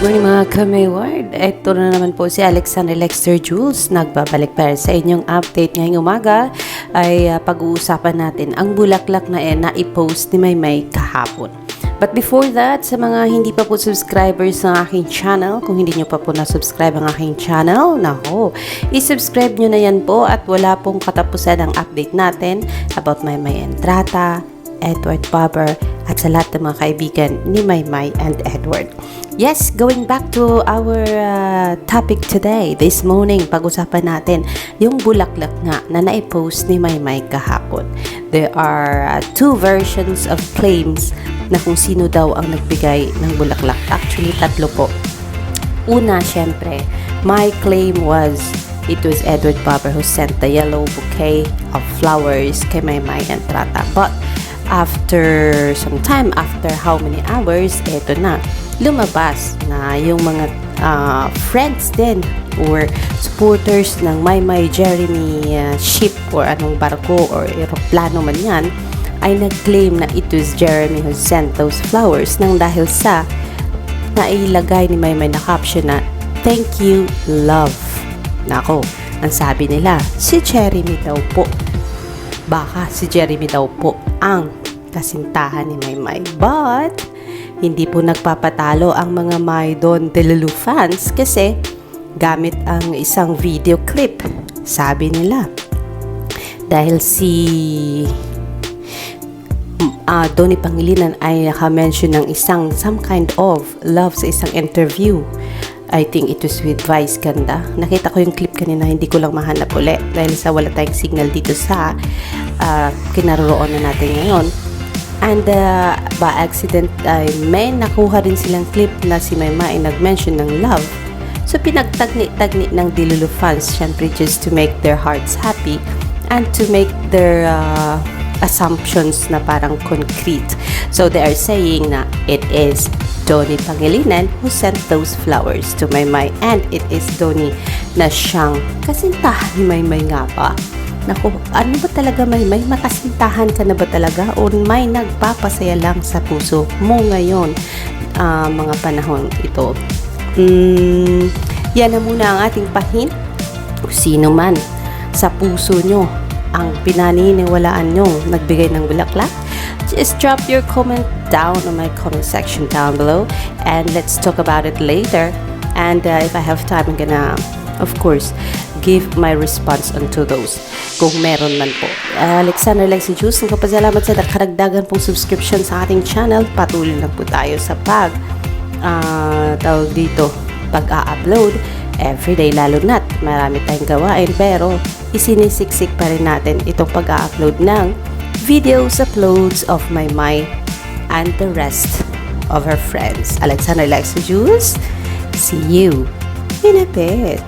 Good morning mga ka-Mayward. Ito na naman po si Alexander Lexter Jules. Nagbabalik para sa inyong update ngayong umaga ay pag-uusapan natin ang bulaklak na na-i-post ni Maymay kahapon. But before that, sa mga hindi pa po subscribers ng aking channel, kung hindi nyo pa po na-subscribe ang aking channel, nako, i-subscribe nyo na yan po at wala pong katapusan ang update natin about Maymay Entrata, Edward Barber, at sa lahat ng mga kaibigan ni Maymay and Edward. Yes, going back to our topic today, this morning, pag-usapan natin yung bulaklak nga na na-post ni Maymay kahapon. There are two versions of claims na kung sino daw ang nagbigay ng bulaklak. Actually, tatlo po. Una, syempre, my claim was it was Edward Barber who sent the yellow bouquet of flowers kay Maymay Entrata. But after some time, after how many hours, eto na, lumabas na yung mga friends din or supporters ng Maymay Jeremy ship or anong barko or aeroplano man yan, ay nag-claim na it was Jeremy who sent those flowers nang dahil sa nailagay ni Maymay na caption na "Thank you, love." Nako, ang sabi nila, si Jeremy daw po. Baka si Jeremy daw po ang kasintahan ni Maymay. But hindi po nagpapatalo ang mga Maydon Delulu fans kasi gamit ang isang video clip. Sabi nila, dahil si Donnie Pangilinan ay naka-mention ng some kind of love sa isang interview. I think it was with Vice Ganda. Nakita ko yung clip kanina, hindi ko lang mahanap ulit dahil sa wala tayong signal dito sa kinaroroonan natin ngayon. And by accident ay may nakuha rin silang clip na si Maymay ay nag-mention ng love. So pinagtagni-tagni ng Delulu fans syempre just to make their hearts happy and to make their assumptions na parang concrete. So they are saying na it is Donnie Pangilinan who sent those flowers to Maymay and it is Donnie na siyang kasintahan ni Maymay nga ba? Naku, ano ba talaga Maymay? Makasintahan ka na ba talaga? O may nagpapasaya lang sa puso mo ngayon mga panahon ito? Yan na muna ang ating pahin. Sino man sa puso nyo ang pinaniniwalaan nyo nagbigay ng bulaklak, just drop your comment down on my comment section down below and let's talk about it later. And if I have time, I'm gonna, of course, give my response onto those kung meron man po. Alexander Lexter Jules, nagpapasalamat sa karagdagan pong subscription sa ating channel. Patuloy lang po tayo sa tawag dito, pag-a-upload everyday, lalo na't marami tayong gawain pero isinisiksik pa rin natin itong pag-a-upload ng videos, uploads of Maymay and the rest of her friends. Alexander Lexter Jules, see you in a bit.